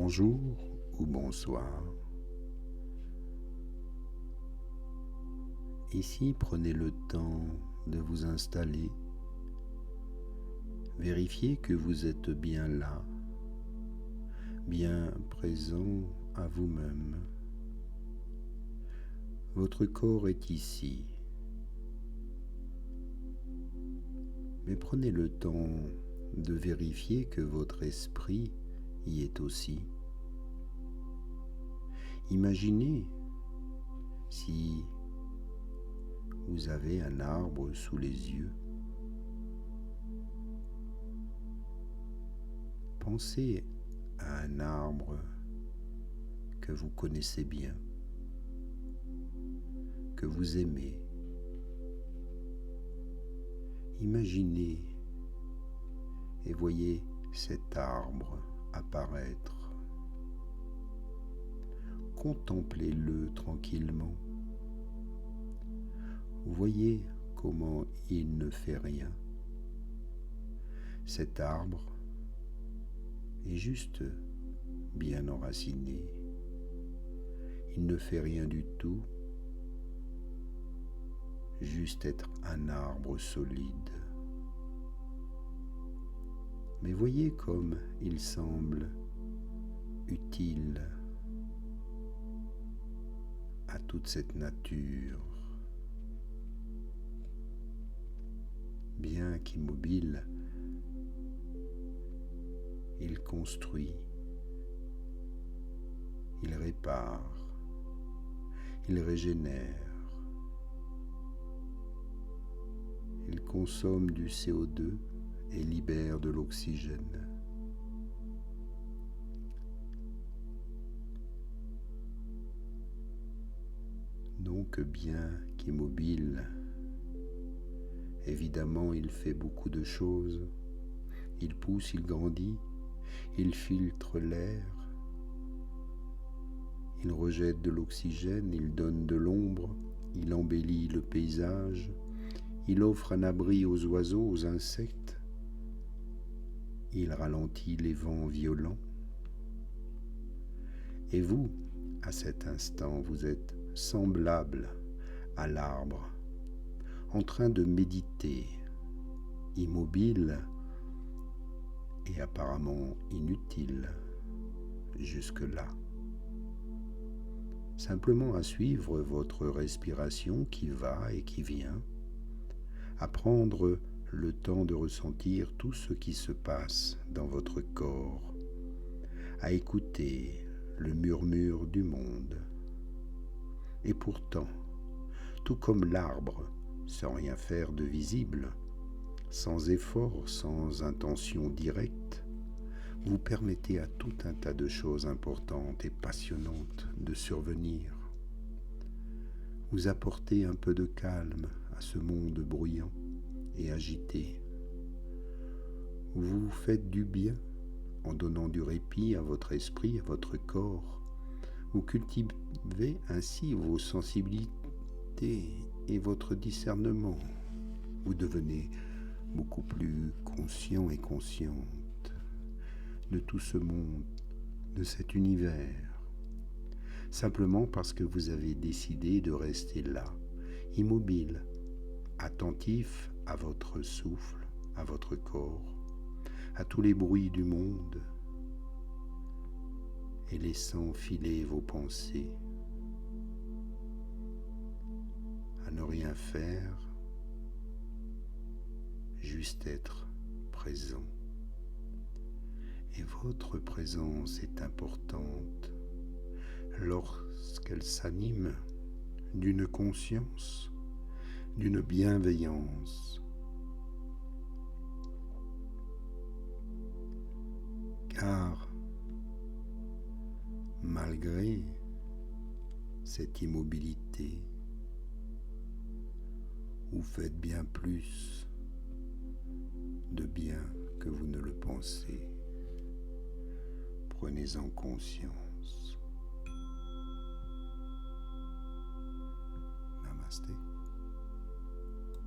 bonjour ou bonsoir. Ici, prenez le temps de vous installer. Vérifiez que vous êtes bien là, bien présent à vous-même. Votre corps est ici. Mais prenez le temps de vérifier que votre esprit y est aussi. Imaginez si vous avez un arbre sous les yeux. Pensez à un arbre que vous connaissez bien, que vous aimez. Imaginez et voyez cet arbre apparaître. Contemplez-le tranquillement. Voyez comment il ne fait rien. Cet arbre est juste bien enraciné. Il ne fait rien du tout, juste être un arbre solide. Mais voyez comme il semble utile à toute cette nature. Bien qu'immobile, il construit, il répare, il régénère, il consomme du CO2 et libère de l'oxygène. Donc bien qu'immobile, évidemment il fait beaucoup de choses. Il pousse, il grandit, il filtre l'air, il rejette de l'oxygène, il donne de l'ombre, il embellit le paysage, il offre un abri aux oiseaux, aux insectes, il ralentit les vents violents. Et vous, à cet instant, vous êtes semblable à l'arbre, en train de méditer, immobile et apparemment inutile jusque-là. Simplement à suivre votre respiration qui va et qui vient, à prendre le temps de ressentir tout ce qui se passe dans votre corps, à écouter le murmure du monde. Et pourtant, tout comme l'arbre, sans rien faire de visible, sans effort, sans intention directe, vous permettez à tout un tas de choses importantes et passionnantes de survenir. Vous apportez un peu de calme à ce monde bruyant et agité. Vous vous faites du bien en donnant du répit à votre esprit, à votre corps. Vous cultivez ainsi vos sensibilités et votre discernement. Vous devenez beaucoup plus conscient et consciente de tout ce monde, de cet univers, simplement parce que vous avez décidé de rester là, immobile, attentif à votre souffle, à votre corps, à tous les bruits du monde, et laissant filer vos pensées, à ne rien faire, juste être présent. Et votre présence est importante lorsqu'elle s'anime d'une conscience, d'une bienveillance. Car malgré cette immobilité, vous faites bien plus de bien que vous ne le pensez. Prenez-en conscience.